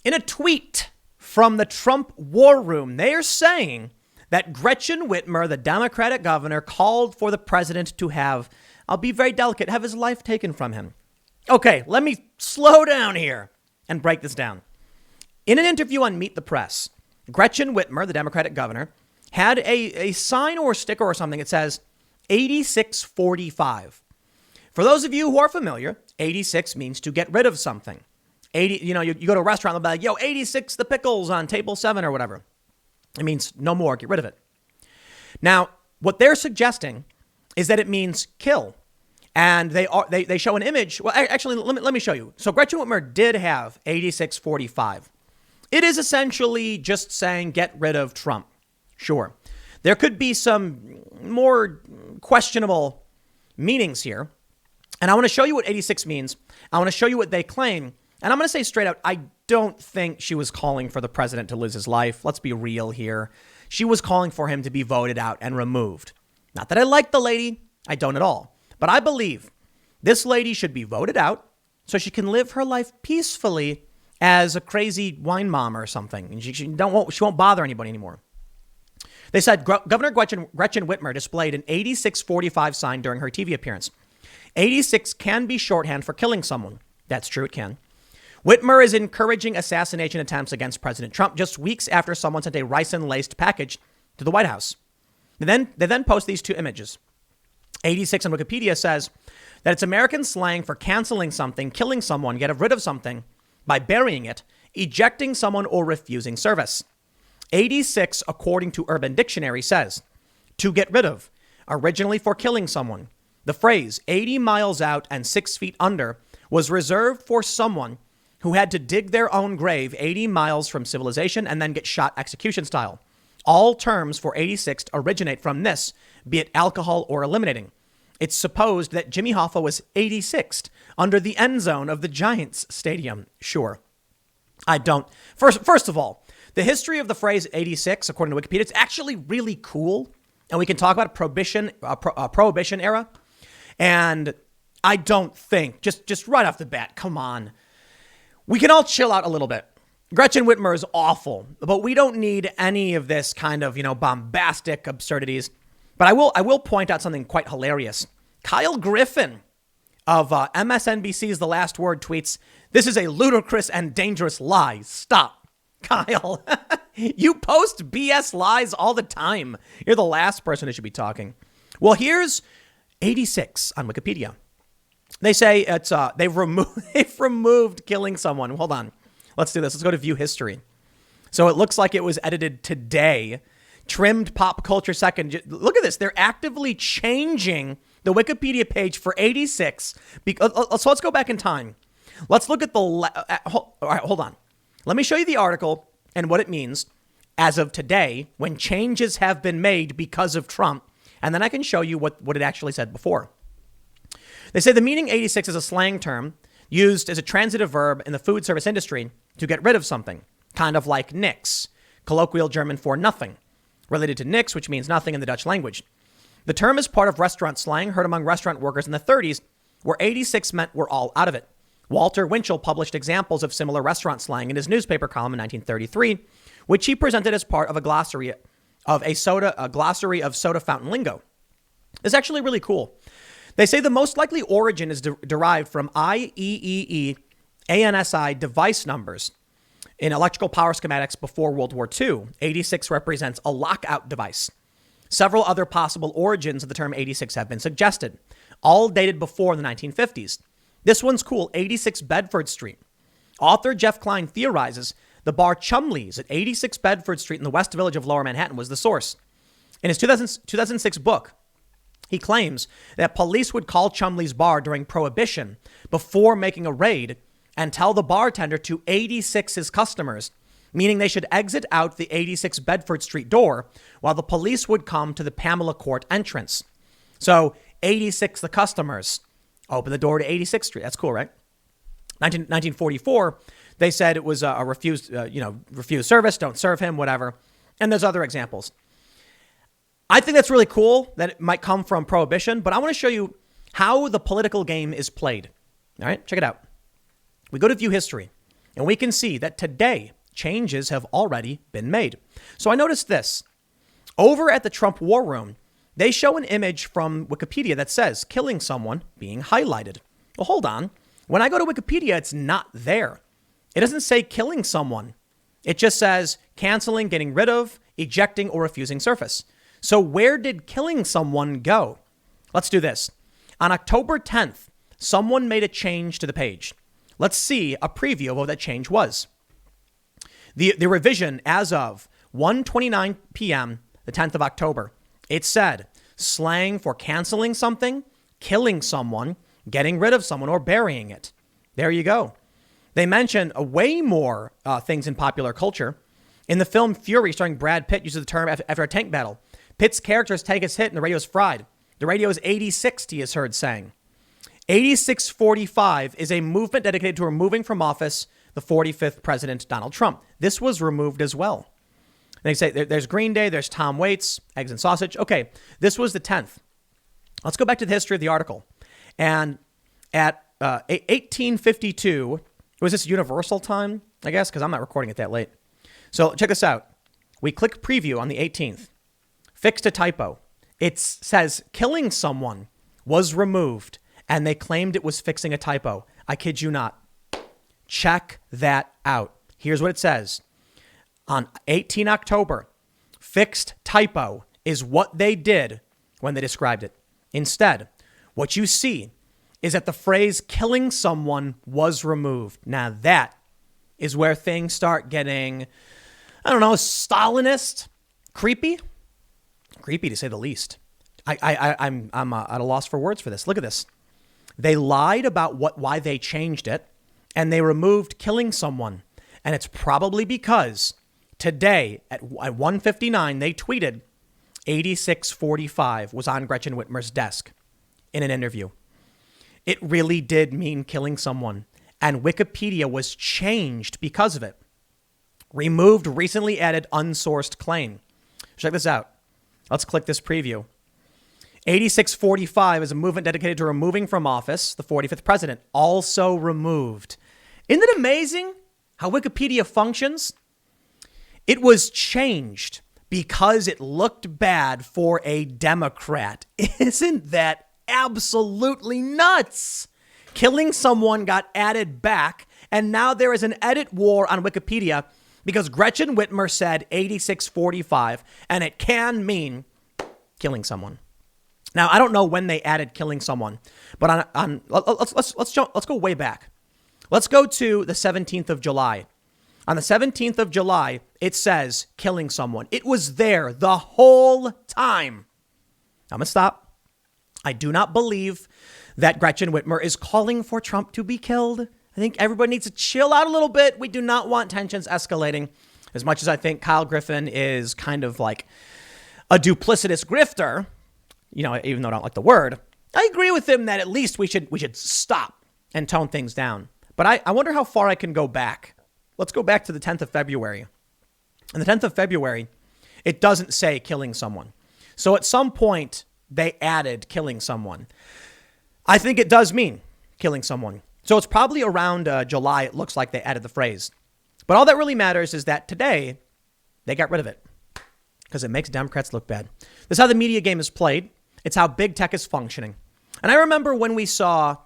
In a tweet from the Trump war room, they are saying that Gretchen Whitmer, the Democratic governor, called for the president to have, I'll be very delicate, have his life taken from him. Okay, let me slow down here and break this down. In an interview on Meet the Press, Gretchen Whitmer, the Democratic governor, had a sign or sticker or something that says 8645. For those of you who are familiar, 86 means to get rid of something. 80, you go to a restaurant, they'll be like, yo, 86 the pickles on table 7 or whatever. It means no more, get rid of it. Now, what they're suggesting is that it means kill. And they show an image. Well, actually, let me show you. So Gretchen Whitmer did have 8645. It is essentially just saying get rid of Trump. Sure. There could be some more questionable meanings here. And I want to show you what 86 means. I want to show you what they claim. And I'm going to say straight out, I don't think she was calling for the president to lose his life. Let's be real here. She was calling for him to be voted out and removed. Not that I like the lady. I don't at all. But I believe this lady should be voted out so she can live her life peacefully as a crazy wine mom or something. And she won't bother anybody anymore. They said Governor Gretchen Whitmer displayed an 8645 sign during her TV appearance. 86 can be shorthand for killing someone. That's true, it can. Whitmer is encouraging assassination attempts against President Trump just weeks after someone sent a ricin-laced package to the White House. They then post these two images. 86 on Wikipedia says that it's American slang for canceling something, killing someone, get rid of something by burying it, ejecting someone, or refusing service. 86, according to Urban Dictionary, says to get rid of, originally for killing someone. The phrase 80 miles out and 6 feet under was reserved for someone who had to dig their own grave 80 miles from civilization and then get shot execution style. All terms for 86 originate from this, be it alcohol or eliminating. It's supposed that Jimmy Hoffa was 86th under the end zone of the Giants stadium. Sure. I don't. First of all, the history of the phrase 86, according to Wikipedia, it's actually really cool. And we can talk about prohibition era. And I don't think, just right off the bat, come on. We can all chill out a little bit. Gretchen Whitmer is awful, but we don't need any of this kind of, bombastic absurdities. But I will point out something quite hilarious. Kyle Griffin of MSNBC's The Last Word tweets, "This is a ludicrous and dangerous lie. Stop." Kyle, you post BS lies all the time. You're the last person who should be talking. Well, here's 86 on Wikipedia. They say it's they've removed killing someone. Hold on. Let's do this. Let's go to view history. So it looks like it was edited today. Trimmed pop culture second. Look at this. They're actively changing the Wikipedia page for 86. So let's go back in time. Let's look at the... All right, hold on. Let me show you the article and what it means as of today when changes have been made because of Trump. And then I can show you what it actually said before. They say the meaning 86 is a slang term used as a transitive verb in the food service industry to get rid of something, kind of like nix, colloquial German for nothing, related to nix, which means nothing in the Dutch language. The term is part of restaurant slang heard among restaurant workers in the 30s, where 86 meant we're all out of it. Walter Winchell published examples of similar restaurant slang in his newspaper column in 1933, which he presented as part of a glossary of soda fountain lingo. It's actually really cool. They say the most likely origin is derived from IEEE ANSI device numbers in electrical power schematics before World War II. 86 represents a lockout device. Several other possible origins of the term 86 have been suggested, all dated before the 1950s. This one's cool, 86 Bedford Street. Author Jeff Klein theorizes the bar Chumley's at 86 Bedford Street in the West Village of Lower Manhattan was the source. In his 2006 book, he claims that police would call Chumley's bar during Prohibition before making a raid and tell the bartender to 86 his customers, meaning they should exit out the 86 Bedford Street door while the police would come to the Pamela Court entrance. So 86 the customers, open the door to 86th Street. That's cool, right? 1944, they said it was a refused service, don't serve him, whatever. And there's other examples. I think that's really cool that it might come from Prohibition, but I want to show you how the political game is played. All right, check it out. We go to view history. And we can see that today, changes have already been made. So I noticed this. Over at the Trump War Room, they show an image from Wikipedia that says killing someone being highlighted. Well, hold on. When I go to Wikipedia, it's not there. It doesn't say killing someone. It just says canceling, getting rid of, ejecting, or refusing surface. So where did killing someone go? Let's do this. On October 10th, someone made a change to the page. Let's see a preview of what that change was. The revision as of 1:29 p.m., the 10th of October, it said slang for canceling something, killing someone, getting rid of someone, or burying it. There you go. They mention way more things in popular culture. In the film Fury, starring Brad Pitt, uses the term after a tank battle. Pitt's characters take his hit and the radio is fried. The radio is 8060, is heard saying. 8645 is a movement dedicated to removing from office the 45th president, Donald Trump. This was removed as well. They say there's Green Day, there's Tom Waits, eggs and sausage. Okay, this was the 10th. Let's go back to the history of the article. And at 1852, was this universal time, I guess, because I'm not recording it that late. So check this out. We click preview on the 18th. Fixed a typo. It says killing someone was removed, and they claimed it was fixing a typo. I kid you not. Check that out. Here's what it says. On 18 October, fixed typo is what they did when they described it. Instead, what you see is that the phrase killing someone was removed. Now that is where things start getting, Stalinist, creepy to say the least. I'm at a loss for words for this. Look at this. They lied about why they changed it, and they removed killing someone. And it's probably because today at 1:59, they tweeted 8645 was on Gretchen Whitmer's desk in an interview. It really did mean killing someone, and Wikipedia was changed because of it. Removed recently added unsourced claim. Check this out. Let's click this preview. 8645 is a movement dedicated to removing from office the 45th president, also removed. Isn't it amazing how Wikipedia functions? It was changed because it looked bad for a Democrat. Isn't that absolutely nuts? Killing someone got added back, and now there is an edit war on Wikipedia because Gretchen Whitmer said 8645, and it can mean killing someone. Now, I don't know when they added killing someone, but let's go way back. Let's go to the 17th of July. On the 17th of July, it says killing someone. It was there the whole time. I'm going to stop. I do not believe that Gretchen Whitmer is calling for Trump to be killed. I think everybody needs to chill out a little bit. We do not want tensions escalating. As much as I think Kyle Griffin is kind of like a duplicitous grifter, even though I don't like the word, I agree with him that at least we should stop and tone things down. But I wonder how far I can go back. Let's go back to the 10th of February. On the 10th of February, it doesn't say killing someone. So at some point, they added killing someone. I think it does mean killing someone. So it's probably around July, it looks like they added the phrase. But all that really matters is that today, they got rid of it because it makes Democrats look bad. This is how the media game is played. It's how big tech is functioning. And I remember when we saw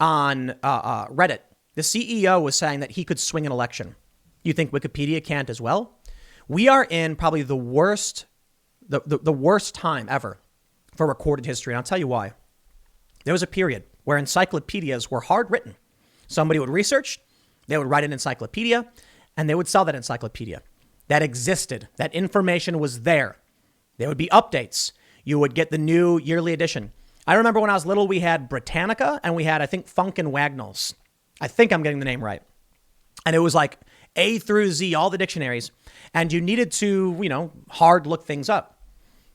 on Reddit, the CEO was saying that he could swing an election. You think Wikipedia can't as well? We are in probably the worst time ever for recorded history. And I'll tell you why. There was a period where encyclopedias were hard written. Somebody would research, they would write an encyclopedia, and they would sell that encyclopedia. That existed. That information was there. There would be updates. You would get the new yearly edition. I remember when I was little, we had Britannica and we had, I think, Funk and Wagnalls. I think I'm getting the name right. And it was like A through Z, all the dictionaries. And you needed to, hard look things up.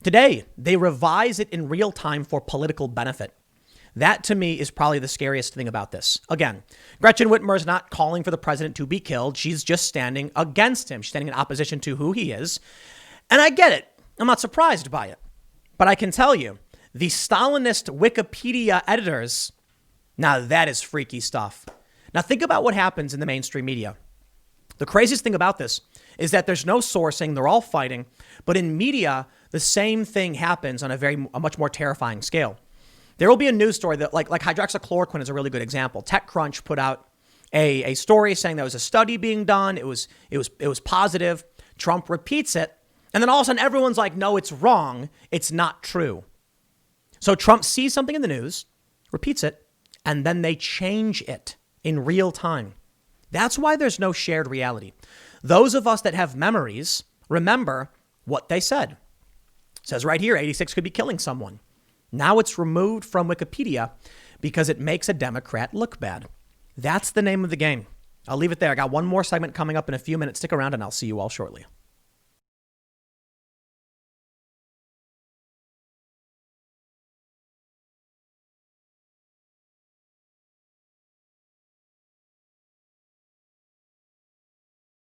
Today, they revise it in real time for political benefit. That, to me, is probably the scariest thing about this. Again, Gretchen Whitmer is not calling for the president to be killed. She's just standing against him. She's standing in opposition to who he is. And I get it. I'm not surprised by it. But I can tell you, the Stalinist Wikipedia editors, now that is freaky stuff. Now think about what happens in the mainstream media. The craziest thing about this is that there's no sourcing. They're all fighting. But in media, the same thing happens on a much more terrifying scale. There will be a news story that like hydroxychloroquine is a really good example. TechCrunch put out a story saying there was a study being done. It was positive. Trump repeats it. And then all of a sudden everyone's like, no, it's wrong. It's not true. So Trump sees something in the news, repeats it, and then they change it in real time. That's why there's no shared reality. Those of us that have memories remember what they said. It says right here, 86 could be killing someone. Now it's removed from Wikipedia because it makes a Democrat look bad. That's the name of the game. I'll leave it there. I got one more segment coming up in a few minutes. Stick around and I'll see you all shortly.